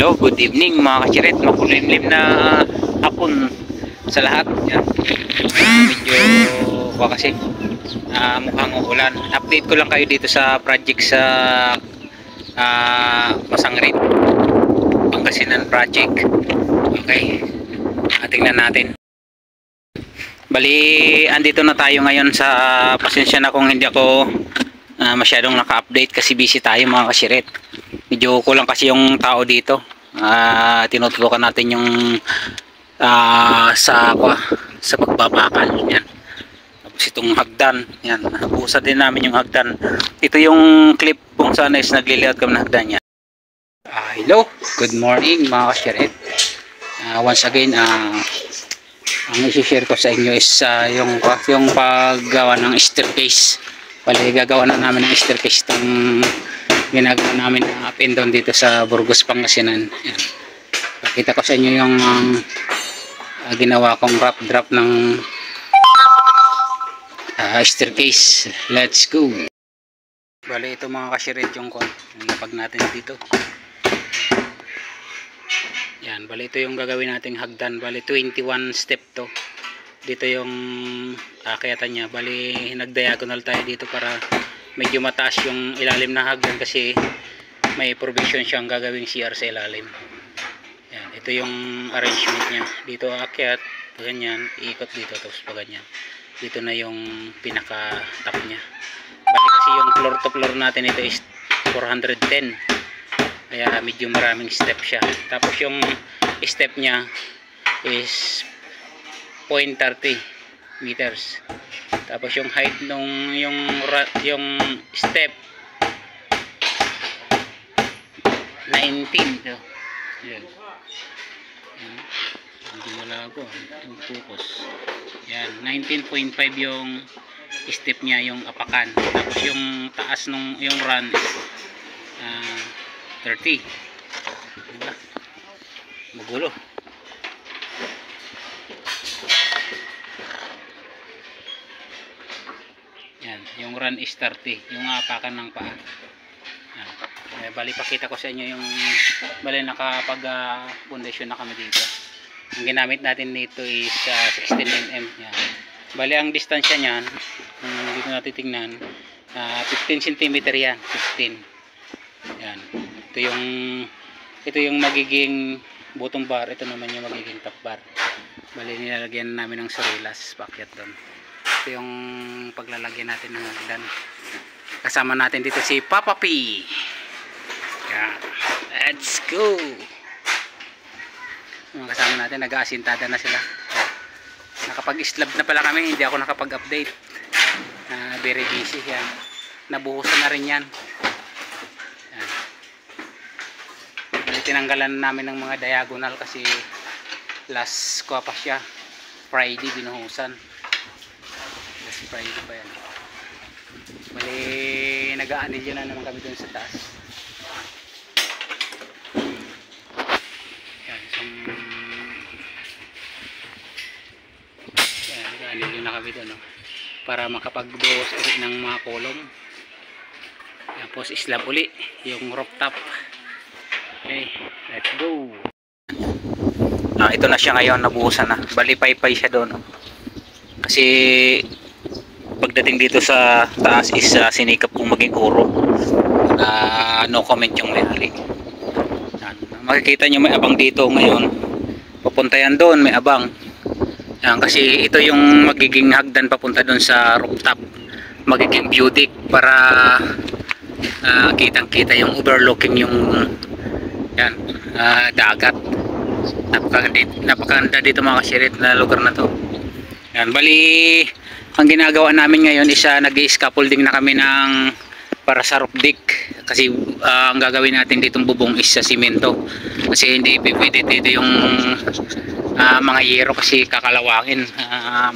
Hello, good evening mga kachiret, makulimlim na hapon sa lahat. Yan. Medyo kasi mukhang uulan. Update ko lang kayo dito sa project sa Masangrit, Pangasinan project. Okay, tingnan natin. Bali, andito na tayo ngayon sa, pasensya na kung hindi ako masyadong naka-update kasi busy tayo mga kachiret. Medyo kulang kasi yung tao dito. Tinututukan natin yung sa pagbabakal. Yan. Tapos itong hagdan. Yan. Nabusa din namin yung hagdan. Ito yung clip kung saan is nagli-layout kami ng hagdan yan. Hello, good morning mga kachiret. Once again, ang isi-share ko sa inyo is yung paggawa ng staircase. Bali, gagawa na namin ng staircase itong ginagawa namin up and down dito sa Burgos, Pangasinan. Yan. Pakita ko sa inyo yung ginawa kong rough draft ng staircase. Let's go. Bali, ito mga kashirit yung napag natin dito. Yan, bali ito yung gagawin nating hagdan. Bali 21 step to. Dito yung akayatan niya. Bali nag-diagonal tayo dito para medyo mataas yung ilalim na hagdan kasi may provision siyang gagawing CR sa ilalim. Yan, ito yung arrangement niya. Dito akyat, ganyan, iikot dito tapos pa ganyan. Dito na yung pinaka top niya. Bali kasi yung floor to floor natin ito is 410. Kaya medyo maraming step siya. Tapos yung step niya is 0.30 meters. Tapos yung height nung yung step 19 ito. Yan. Hindi malabo ang focus. Yan, 19.5 yung step niya, yung apakan. Tapos yung taas nung yung run 30. Diba? Magulo. Yan, yung run is 30, yung apakan ng paa. Bali pakita ko sa inyo yung bali nakapag foundation na kami dito. Ang ginamit natin dito is 16 mm. Yan. Bali ang distansya niyan, dito natin tingnan, 15 cm yan, 15. Yan. Ito yung magiging bottom bar, ito naman yung magiging top bar. Bali nilalagyan namin ng surilas pakyat doon. Ito yung paglalagyan natin ng hagdan. Kasama natin dito si Papa P. Yeah. Let's go. Yung kasama natin, nag-aasintada na sila. Nakapag-slab na pala kami, hindi ako nakapag-update. Very busy yan. Nabuhusan na rin yan. Tinanggalan namin ng mga diagonal kasi last ko pa siya, Friday binuhusan. Last Friday pa yan. Bali nag-aanilyo na naman kami dun sa taas. Yan, nag-aanilyo na kami dun, no? Para makapagbuhos ulit ng mga kolong. Tapos slab uli yung rooftop. Okay, let's go. Ito na siya ngayon, nabuhusan na. Bali paypay siya doon. Kasi pagdating dito sa taas is sinikap kong maging uro. No comment yung may-ari. Makikita nyo may abang dito ngayon. Papunta yan doon, may abang. Yan, kasi ito yung magiging hagdan papunta doon sa rooftop. Magiging view deck para kitang-kita yung overlooking yung yan, dagat. Napakaganda dito mga kasirit na lugar na to. Yan, bali ang ginagawa namin ngayon is nag-i-scaffolding na kami ng para sa roof deck kasi ang gagawin natin ditong bubong is sa simento kasi hindi pwede dito yung mga yero kasi kakalawangin,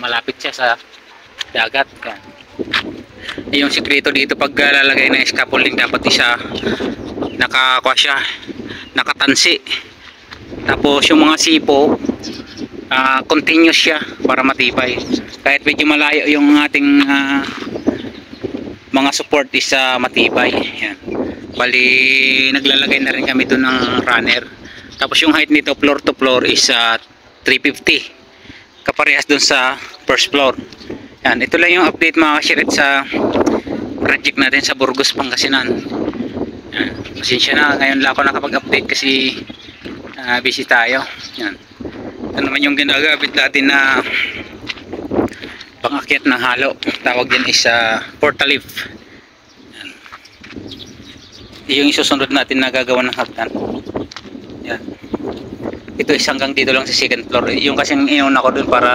malapit siya sa dagat. Yan. Yung sikreto dito pag lalagay ng scaffolding dapat isa nakatansi. Tapos yung mga sipo continuous siya para matibay. Kahit medyo malayo yung ating mga support is matibay. Yan. Bali naglalagay na rin kami doon ng runner Tapos yung height nito floor to floor is 350. Kaparehas dun sa first floor. Yan, ito lang yung update mga kashirit sa project natin sa Burgos, Pangasinan. Yan. Pasensya na, ngayon lang ako nakapag-update kasi busy tayo. Yan. Ito naman yung ginagamit natin na pangakyat ng halo. Tawag din is portalif. Yan. Yung isusunod natin na gagawa ng hagdan. Yan. Ito is hanggang dito lang sa second floor. Yung kasing iyon ako dun para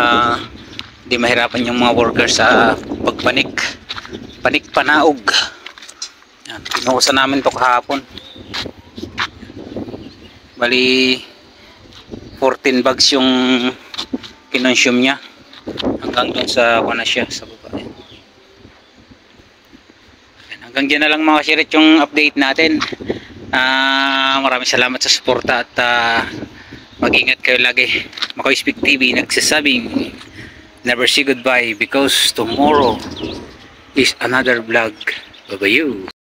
di mahirapan yung mga workers sa pagpanik. Panik panaog. Yan. Pinuhusan namin to kahapon. Bali 14 bags yung kinonsume niya. Hanggang dun sa na siya sa baba. Yan. Hanggang dyan na lang mga kashirit yung update natin. Maraming salamat sa suporta at mag-ingat kayo lagi. Makoy Speak TV nagsasabing never say goodbye because tomorrow is another vlog. Bye-bye you.